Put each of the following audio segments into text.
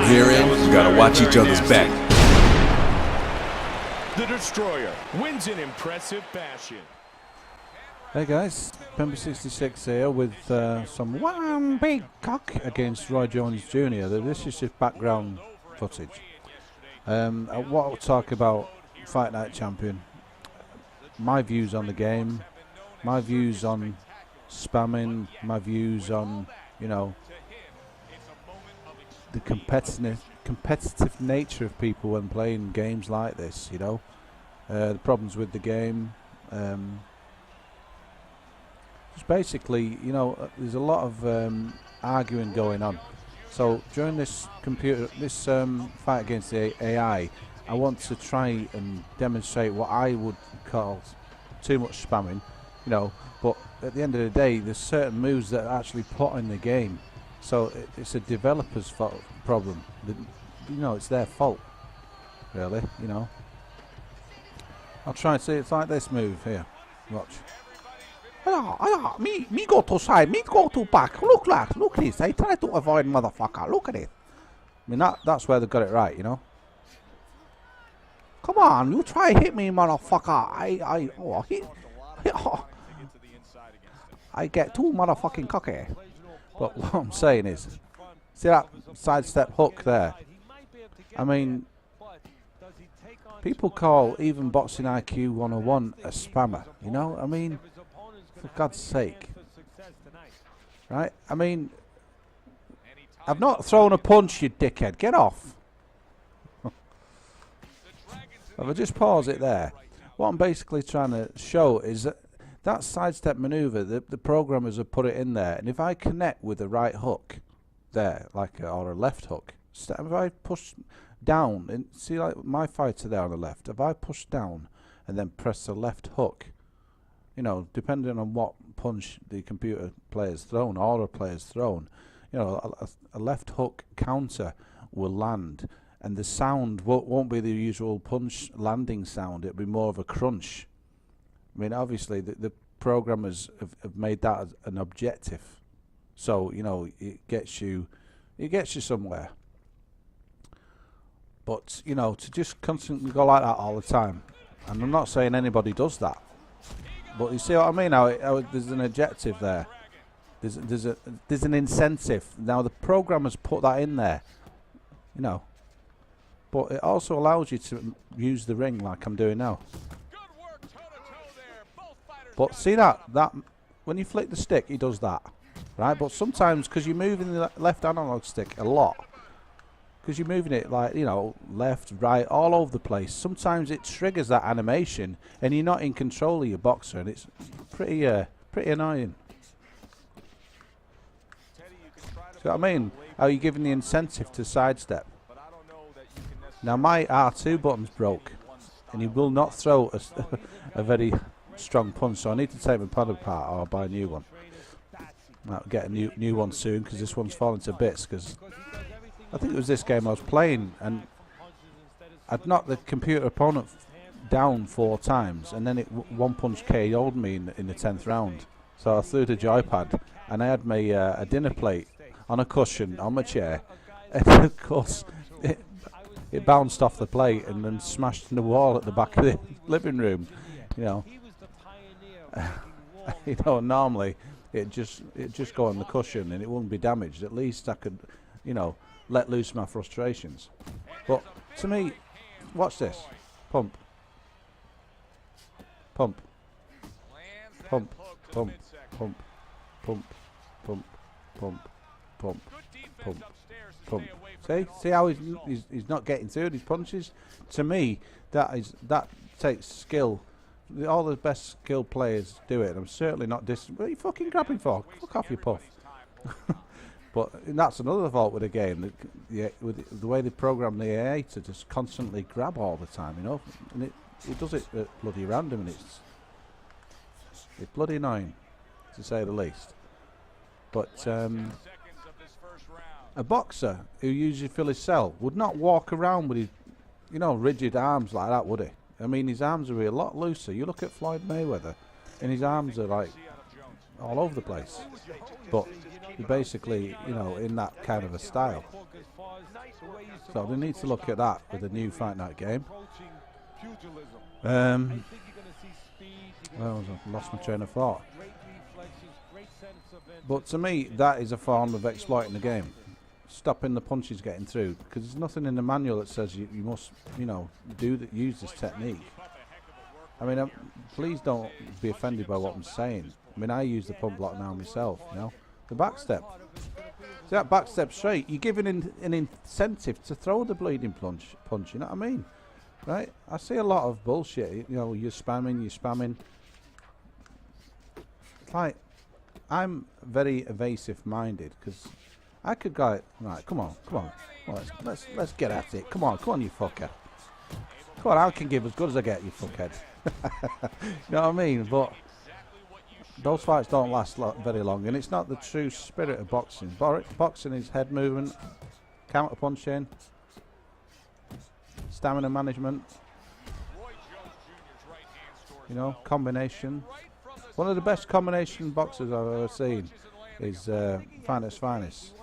Herein, we gotta watch each other's back. The Destroyer wins in impressive fashion. Hey guys, PEMBY'S 66 here with some one big cock against Roy Jones Jr. This is just background footage. What I'll talk about Fight Night Champion, my views on the game, my views on spamming, my views on, you know, the competitive nature of people when playing games like this, you know, the problems with the game. Just basically, you know, there's a lot of arguing going on. So during this fight against the AI, I want to try and demonstrate what I would call too much spamming, you know. But at the end of the day, there's certain moves that are actually put in the game. So it's a developer's fault problem. You know, it's their fault, really. You know. I'll try and see. It's like this move here. Watch. Me go to side, me go to back. Look this. I try to avoid motherfucker. Look at it. I mean that's where they got it right, you know. Come on, you try hit me, motherfucker. I get too motherfucking cocky. But what I'm saying is, see that sidestep hook there? I mean, people call even Boxing IQ 101 a spammer, you know? I mean, for God's sake. Right? I mean, I've not thrown a punch, you dickhead. Get off. If I just pause it there, what I'm basically trying to show is that sidestep maneuver, the programmers have put it in there, and if I connect with the right hook there, like or a left hook, if I push down, and see like my fighter there on the left, if I push down and then press the left hook, you know, depending on what punch the computer player's thrown or a player's thrown, you know, a left hook counter will land, and the sound won't be the usual punch landing sound, it'll be more of a crunch. I mean, obviously, the programmers have made that as an objective, so you know it gets you somewhere. But you know, to just constantly go like that all the time, and I'm not saying anybody does that, but you see what I mean? How there's an objective there. There's an incentive. Now the programmers put that in there, you know, but it also allows you to use the ring like I'm doing now. But see that when you flick the stick, he does that, right? But sometimes, because you're moving the left analog stick a lot, because you're moving it like, you know, left, right, all over the place, sometimes it triggers that animation, and you're not in control of your boxer, and it's pretty annoying. See what I mean? How you're giving the incentive to sidestep. Now my R2 button's broke, and he will not throw a very strong punch, so I need to take my pad apart or buy a new one. I'll get a new one soon, because this one's falling to bits, because I think it was this game I was playing and I'd knocked the computer opponent down 4 times, and then it one punch KO'd me in the 10th round. So I threw the joypad, and I had my a dinner plate on a cushion on my chair, and of course it bounced off the plate and then smashed in the wall at the back of the living room, you know. You know, normally it just go on the cushion and it wouldn't be damaged. At least I could, you know, let loose my frustrations. But to me, watch this. Pump. Pump. Pump. Pump. Pump. Pump. Pump. Pump. Pump. Pump. Pump. See how he's not getting through his punches? To me, that takes skill. All the best skilled players do it. I'm certainly not what are you fucking grabbing for? Fuck off, you puff. But that's another fault with the game. With the way they program the AI to just constantly grab all the time, you know, and it does it at bloody random, and it's bloody annoying, to say the least. But a boxer who uses Philly cell would not walk around with his, you know, rigid arms like that, would he? I mean, his arms are a lot looser. You look at Floyd Mayweather, and his arms are like all over the place. But basically, you know, in that kind of a style. So they need to look at that with a new Fight Night game. Well, I lost my train of thought. But to me, that is a form of exploiting the game. Stopping the punches getting through, because there's nothing in the manual that says you must, use this technique. I mean, please don't be offended by what I'm saying. I mean, I use the pump block now myself, The back step. See that back step straight, you're giving an incentive to throw the bleeding punch, you know what I mean? Right? I see a lot of bullshit, you're spamming. It's like, I'm very evasive minded, because I could go, right, come on, let's get at it. Come on, you fucker. Come on, I can give as good as I get, you fuckhead. You know what I mean? But those fights don't last very long, and it's not the true spirit of boxing. Boxing is head movement, counter punching, stamina management, combination. One of the best combination boxers I've ever seen is Finest.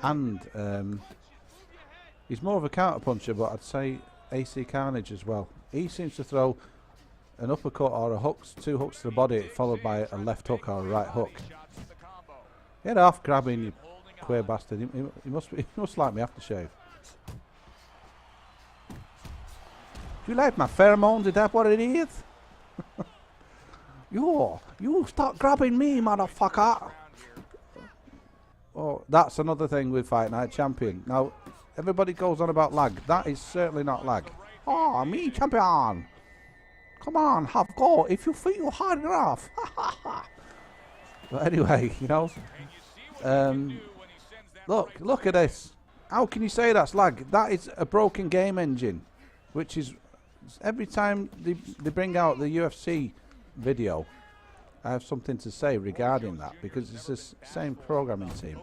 And he's more of a counter puncher, but I'd say AC Carnage as well. He seems to throw an uppercut or a hook, 2 hooks to the body, followed by a left hook or a right hook. Get off grabbing, you queer bastard. He must like me aftershave. You like my pheromones? Is that what it is? You start grabbing me, motherfucker. Oh, that's another thing with Fight Night Champion. Now, everybody goes on about lag. That is certainly not lag. Oh, me champion. Come on, have go. If you think you're hard enough. But anyway, look at this. How can you say that's lag? That is a broken game engine, which is every time they bring out the UFC video, I have something to say regarding that, because it's the same programming team.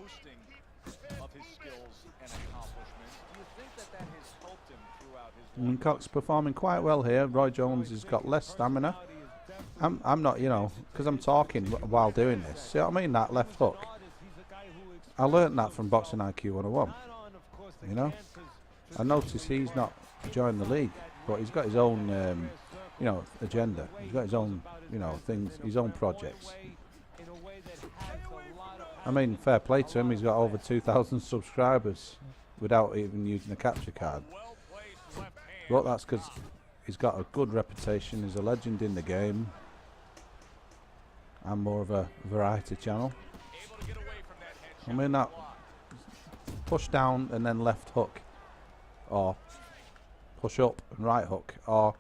Cox performing quite well here. Roy Jones has got less stamina. I'm not, because I'm talking while doing this. See what I mean? That left hook. I learnt that from Boxing IQ 101. I notice he's not joined the league, but he's got his own, agenda. He's got his own, things, his own projects. I mean, fair play to him. He's got over 2,000 subscribers without even using a capture card. But that's because he's got a good reputation. He's a legend in the game. I'm more of a variety channel. I mean, that push down and then left hook, or push up and right hook, or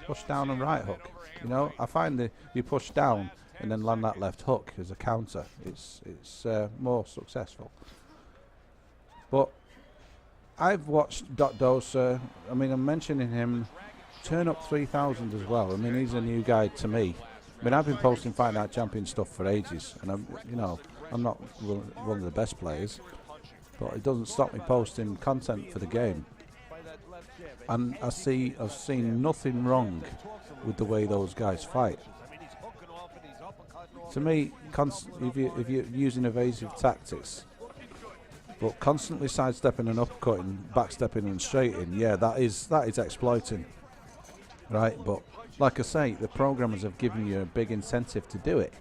push down and right hook. I find you push down and then land that left hook as a counter. It's more successful. But I've watched Dot Dosa. I mean, I'm mentioning him. Turn Up 3000 as well. I mean, he's a new guy to me. I mean, I've been posting Fight Night Champion stuff for ages, and I'm not one of the best players, but it doesn't stop me posting content for the game. And I've seen nothing wrong with the way those guys fight. To me, if you're using evasive tactics, but constantly sidestepping and upcutting, backstepping and straighting, yeah, that is exploiting, right? But like I say, the programmers have given you a big incentive to do it.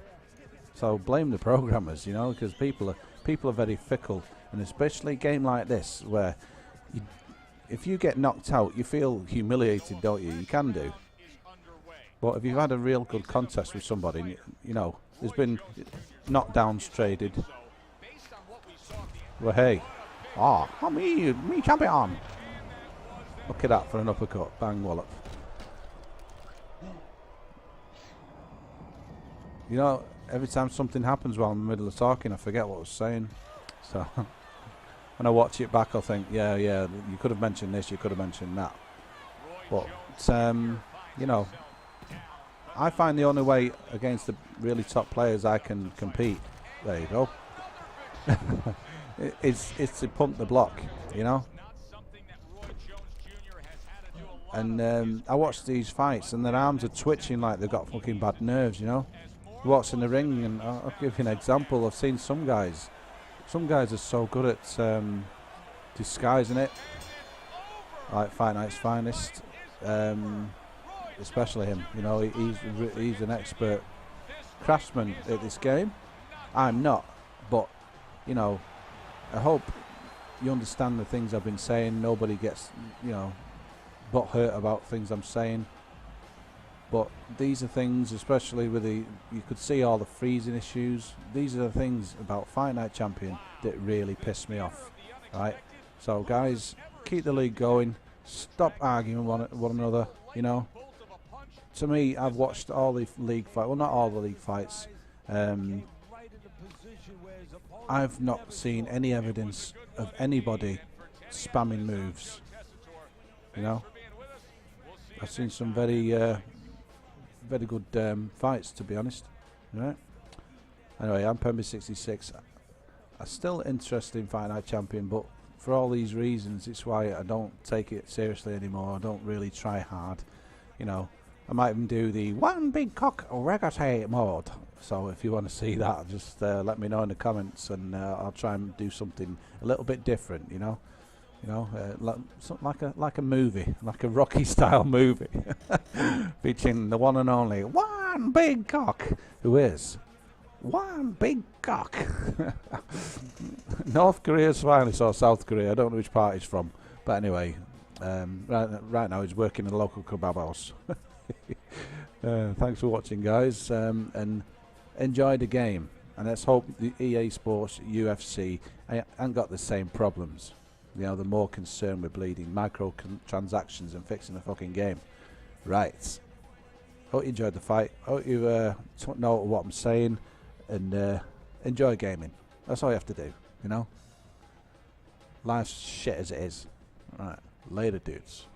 So blame the programmers, because people are very fickle, and especially a game like this where if you get knocked out, you feel humiliated, don't you? You can do. But if you've had a real good contest with somebody, there's been knockdowns traded. Well, hey, me champion. Look at that for an uppercut, bang wallop. Every time something happens while I'm in the middle of talking, I forget what I was saying. So when I watch it back, I'll think, yeah, you could have mentioned this, you could have mentioned that. But I find the only way against the really top players I can compete, there you go, it's to pump the block, And I watch these fights and their arms are twitching like they've got fucking bad nerves, What's in the ring, and I'll give you an example. I've seen some guys are so good at disguising it like Fight Night's finest. Especially him, you know, he's an expert craftsman at this game. I'm not, but you know, I hope you understand the things I've been saying. Nobody gets, you know, butt hurt about things I'm saying. But these are things, especially with the, you could see all the freezing issues. These are the things about Fight Night Champion that really piss me off, right? So guys, keep the league going. Stop arguing one another, you know. To me, I've watched all the league fights. Well, not all the league fights. I've not seen any evidence of anybody spamming moves. You know, I've seen some very good fights, to be honest. Right. Anyway, I'm PEMBY'S 66. I'm still interested in Fight Night Champion, but for all these reasons, it's why I don't take it seriously anymore. I don't really try hard. You know, I might even do the one big cock reggae mode. So if you want to see that, just let me know in the comments, and I'll try and do something a little bit different. You know, like a movie, like a Rocky style movie, featuring the one and only one big cock, who is one big cock. North Korea's finest, or South Korea, I don't know which part he's from, but anyway, right now he's working in a local kebab house. Thanks for watching, guys, and enjoy the game, and let's hope the EA Sports UFC ain't got the same problems. You know, they're more concerned with bleeding microtransactions and fixing the fucking game. Right. Hope you enjoyed the fight. Hope you know what I'm saying, and enjoy gaming. That's all you have to do, you know. Life's shit as it is. Right. Later, dudes.